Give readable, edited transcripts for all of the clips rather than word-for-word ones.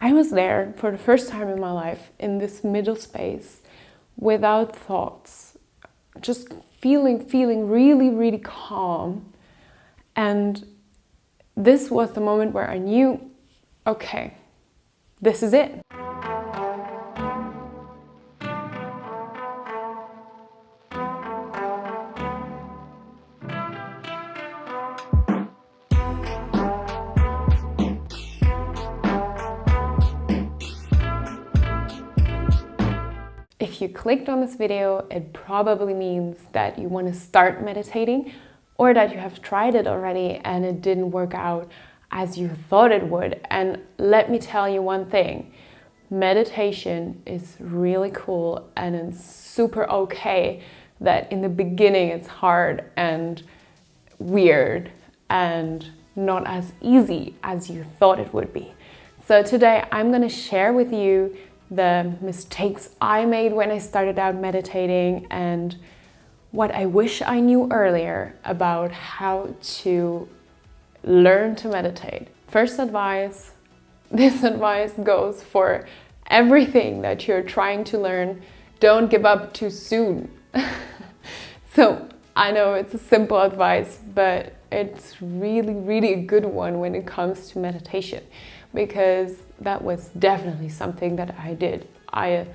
I was there for the first time in my life in this middle space without thoughts, just feeling really, really calm. And this was the moment where I knew, okay, this is it. If you clicked on this video, it probably means that you want to start meditating or that you have tried it already and it didn't work out as you thought it would. And let me tell you one thing, meditation is really cool and it's super okay that in the beginning it's hard and weird and not as easy as you thought it would be. So today I'm going to share with you the mistakes I made when I started out meditating and what I wish I knew earlier about how to learn to meditate. First advice, this advice goes for everything that you're trying to learn. Don't give up too soon. So I know it's a simple advice, but it's really, really a good one when it comes to meditation, because that was definitely something that I did. I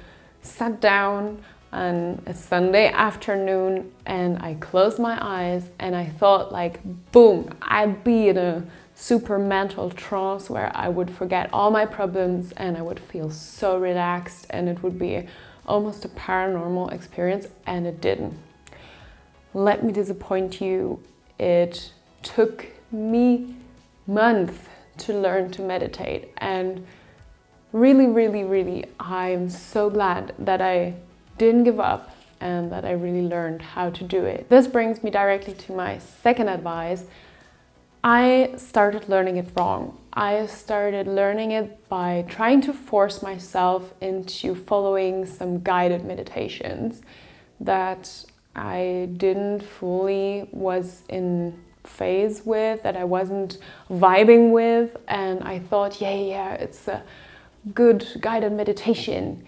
sat down on a Sunday afternoon and I closed my eyes and I thought like, boom, I'd be in a super mental trance where I would forget all my problems and I would feel so relaxed and it would be almost a paranormal experience, and it didn't. Let me disappoint you. It took me months to learn to meditate, and really, I'm so glad that I didn't give up and that I really learned how to do it. This brings me directly to my second advice. I started learning it wrong. I started learning it by trying to force myself into following some guided meditations that I didn't fully was in phase with, that I wasn't vibing with, and I thought, yeah, it's a good guided meditation.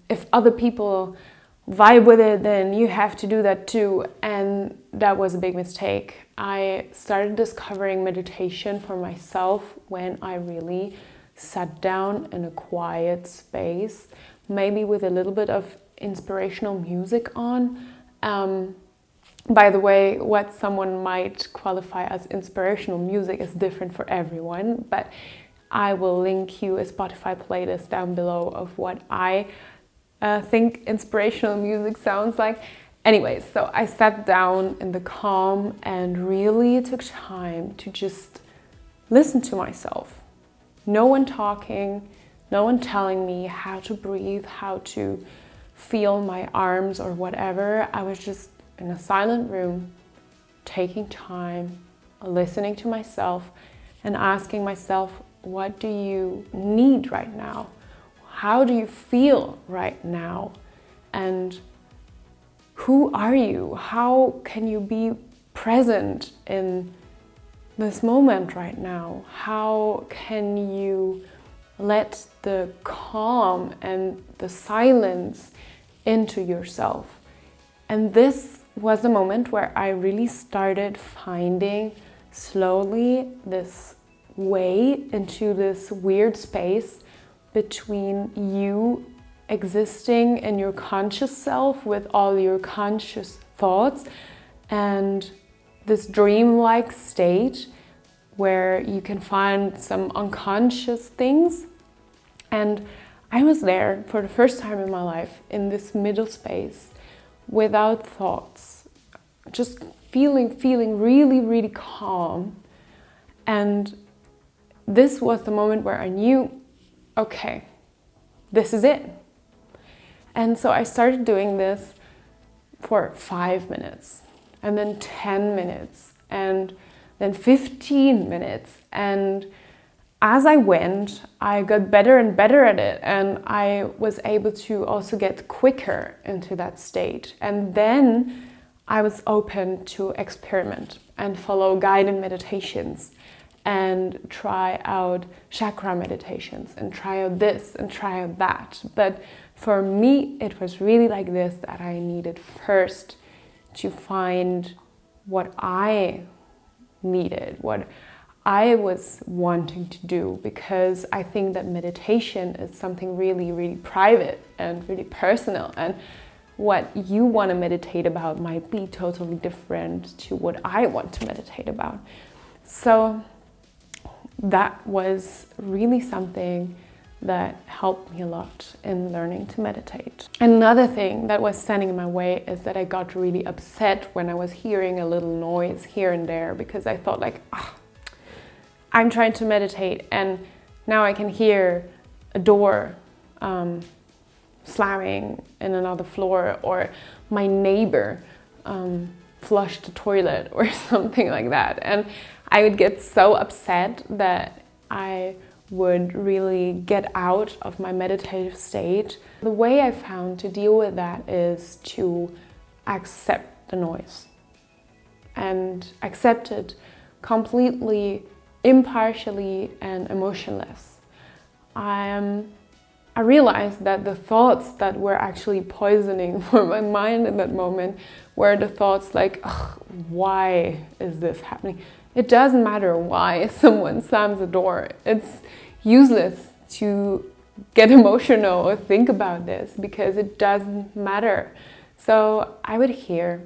If other people vibe with it, then you have to do that too. And that was a big mistake. I started discovering meditation for myself when I really sat down in a quiet space, maybe with a little bit of inspirational music on. By the way, what someone might qualify as inspirational music is different for everyone, but I will link you a Spotify playlist down below of what I think inspirational music sounds like. Anyways, so I sat down in the calm and really took time to just listen to myself. No one talking, no one telling me how to breathe, how to feel my arms or whatever. I was just in a silent room, taking time, listening to myself and asking myself, what do you need right now? How do you feel right now? And who are you? How can you be present in this moment right now? How can you let the calm and the silence into yourself? And this was the moment where I really started finding slowly this way into this weird space between you existing in your conscious self with all your conscious thoughts and this dreamlike state where you can find some unconscious things. And I was there for the first time in my life in this middle space without thoughts, just feeling really, really calm. And this was the moment where I knew, okay, this is it. And so I started doing this for 5 minutes, and then 10 minutes, and then 15 minutes. And as I went, I got better and better at it, and I was able to also get quicker into that state. And then I was open to experiment and follow guided meditations. and try out chakra meditations and try out this and try out that. But for me, it was really like this, that I needed first to find what I needed, what I was wanting to do, because I think that meditation is something really, really private and really personal, and what you want to meditate about might be totally different to what I want to meditate about. So that was really something that helped me a lot in learning to meditate. Another thing that was standing in my way is that I got really upset when I was hearing a little noise here and there, because I thought like, I'm trying to meditate and now I can hear a door slamming in another floor, or my neighbor flushed the toilet or something like that. And I would get so upset that I would really get out of my meditative state. The way I found to deal with that is to accept the noise and accept it completely, impartially and emotionless. I realized that the thoughts that were actually poisoning for my mind in that moment were the thoughts like, why is this happening? It doesn't matter why someone slams the door. It's useless to get emotional or think about this, because it doesn't matter. So I would hear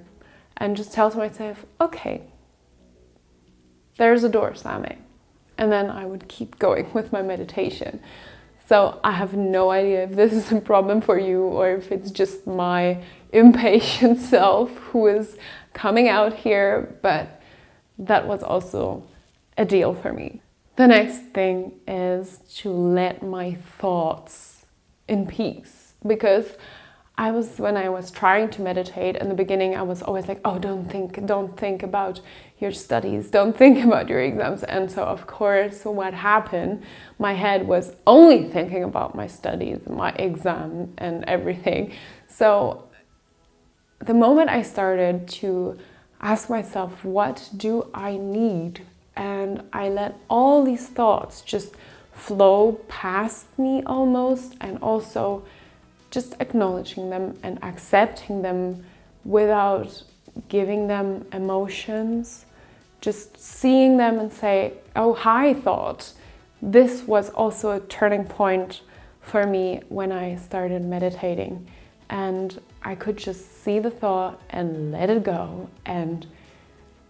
and just tell to myself, okay, there's a door slamming. And then I would keep going with my meditation. So I have no idea if this is a problem for you, or if it's just my impatient self who is coming out here, but that was also a deal for me. The next thing is to let my thoughts in peace, because when I was trying to meditate in the beginning, I was always like, oh, don't think about your studies, don't think about your exams. And so of course, what happened, my head was only thinking about my studies, my exam and everything. So the moment I started to ask myself, what do I need? And I let all these thoughts just flow past me almost, and also just acknowledging them and accepting them without giving them emotions, just seeing them and say, oh, hi thought. This was also a turning point for me when I started meditating, and I could just see the thought and let it go and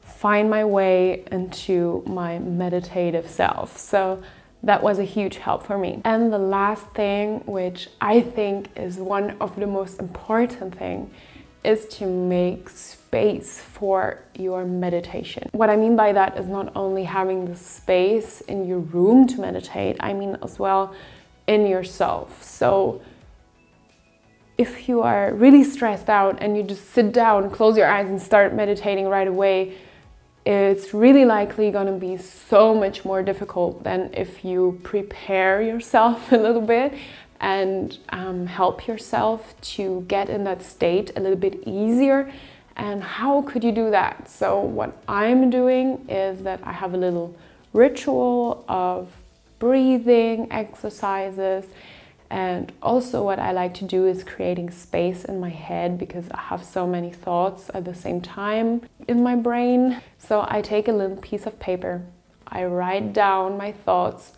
find my way into my meditative self. So that was a huge help for me. And the last thing, which I think is one of the most important thing, is to make space for your meditation. What I mean by that is not only having the space in your room to meditate, I mean as well in yourself. So if you are really stressed out and you just sit down, close your eyes and start meditating right away, it's really likely going to be so much more difficult than if you prepare yourself a little bit and help yourself to get in that state a little bit easier. And how could you do that? So what I'm doing is that I have a little ritual of breathing exercises. And also what I like to do is creating space in my head, because I have so many thoughts at the same time in my brain. So I take a little piece of paper, I write down my thoughts,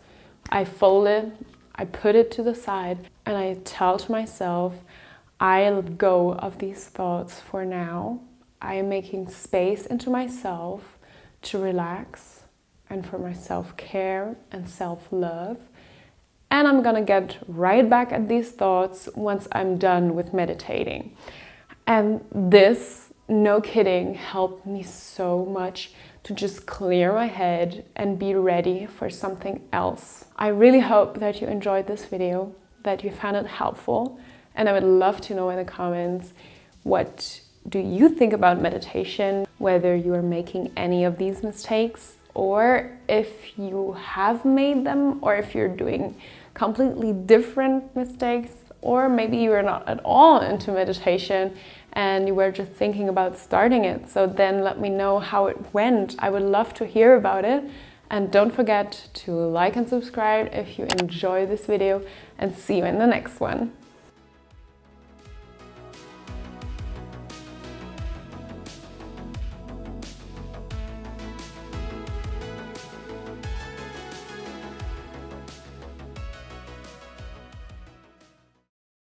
I fold it, I put it to the side, and I tell to myself, I let go of these thoughts for now. I am making space into myself to relax and for my self-care and self-love. And I'm gonna get right back at these thoughts once I'm done with meditating. And this, no kidding, helped me so much to just clear my head and be ready for something else. I really hope that you enjoyed this video, that you found it helpful, and I would love to know in the comments, what do you think about meditation, whether you are making any of these mistakes, or if you have made them, or if you're doing completely different mistakes, or maybe you are not at all into meditation and you were just thinking about starting it. So then let me know how it went. I would love to hear about it, And don't forget to like and subscribe if you enjoy this video, and see you in the next one.